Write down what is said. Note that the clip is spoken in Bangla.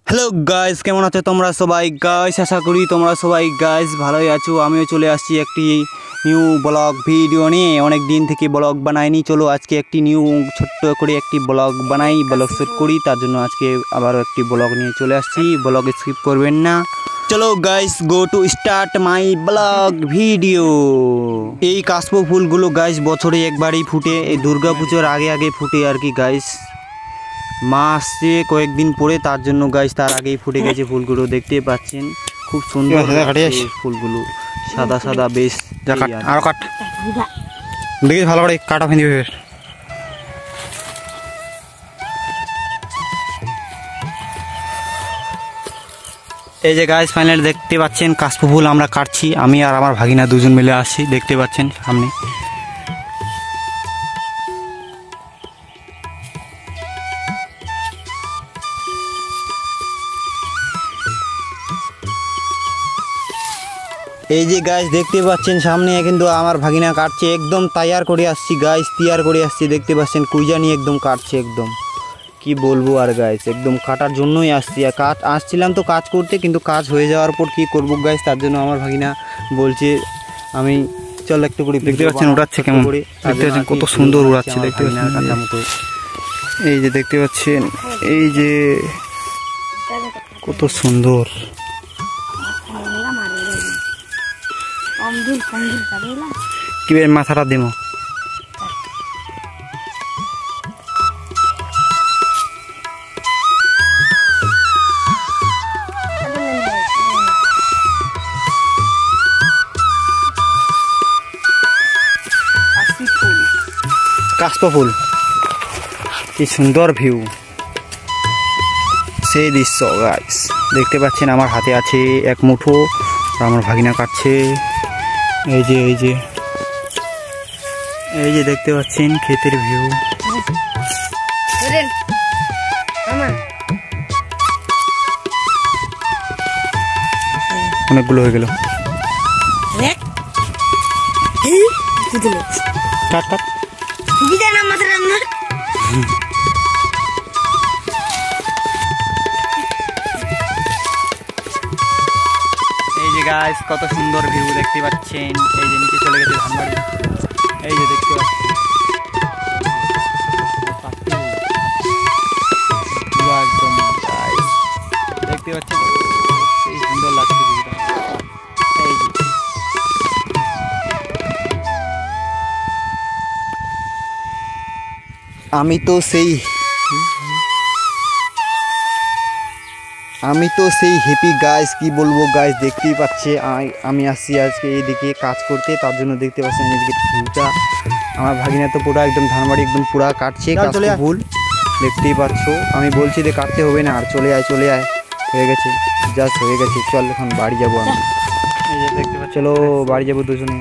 হ্যালো গাইস, কেমন আছো তোমরা সবাই গাইস? আশা করি তোমরা সবাই গাইস ভালোই আছো। আমিও চলে আসছি একটি নিউ ব্লগ ভিডিও নিয়ে। অনেক দিন থেকে ব্লগ বানাইনি, চলো আজকে একটি নিউ ছোট্ট করে একটি ব্লগ বানাই, ব্লগ শ্যুট করি। তার জন্য আজকে আবারও একটি ব্লগ নিয়ে চলে আসছি। ব্লগ স্কিপ করবেন না। চলো guys, go to start my blog video. এই কাশপ ফুলগুলো গাইস বছরে একবারই ফুটে, এই দুর্গা পুজোর আগে আগে ফুটে আর কি গাইস। মা আসছে কয়েকদিন পরে, তার জন্য গাইস তার আগেই ফুটে গেছে ফুলগুলো। দেখতে পাচ্ছেন খুব সুন্দর ফুলগুলো, সাদা সাদা বেশ। আরো কাট দেখি ভালো করে কাটা ফেলে। এই যে গাইস ফাইনালি দেখতে পাচ্ছেন কাশপ ফুল আমরা কাটছি, আমি আর আমার ভাগিনা দুজন মিলে আসছি। দেখতে পাচ্ছেন সামনে। এই যে গাইস দেখতে পাচ্ছেন সামনে কিন্তু আমার ভাগিনা কাটছে, একদম তৈয়ার করে আসছি গাইস, তৈয়ার করে আসছি। দেখতে পাচ্ছেন কুইজা নিয়ে একদম কাটছে, একদম কি বলবো আর গাইস, একদম কাটার জন্যই আসছি। আর কাজ আসছিলাম তো কাজ করতে, কিন্তু কাজ হয়ে যাওয়ার পর কি করবো গাইস, তার জন্য আমার ভাগিনা বলছে আমি চল একটু করে। দেখতে পাচ্ছেন উড়াচ্ছে কেমন, দেখতে পাচ্ছেন কত সুন্দর উড়াচ্ছে। দেখতে পাচ্ছেন কাটা মতো, এই যে দেখতে পাচ্ছেন, এই যে কত সুন্দর। কিভাবে মাথাটা দিব? কাশপ ফুল, কি সুন্দর ভিউ, সেই দৃশ্য গাইস দেখতে পাচ্ছেন। আমার হাতে আছে এক মুঠো, আমার ভাগিনা কাটছে। এই যে এই যে এই যে দেখতে পাচ্ছেন ক্ষেতের ভিউ। অনেকগুলো হয়ে গেল। কাট কাট। এই যে গাইস কত সুন্দর ভিউ দেখতে পাচ্ছেন। এই যে নিচে চলে গেছে ধানবাড়ি, এই যে দেখতে পাচ্ছেন একদম গাইস দেখতে পাচ্ছেন, এই সুন্দর লাগছে ভিউটা। এই যে আমি তো সেই হ্যাপি গাইস, কি বলবো গাইস। দেখতেই পাচ্ছে আমি আসছি আজকে এইদিকে কাজ করতে, তার জন্য দেখতে পাচ্ছেন এইদিকে ফুলটা। আমার ভাগিনা তো পুরো একদম ধানবাড়ি একদম পুরা কাটছে ফুল, দেখতেই পাচ্ছ। আমি বলছি যে কাটতে হবে না, আর চলে আয় চলে আয়, হয়ে গেছে জাস্ট হয়ে গেছে। চল এখন বাড়ি যাবো আমি। এই যে দেখতে পাচ্ছ, চলো বাড়ি যাবো দুজনে।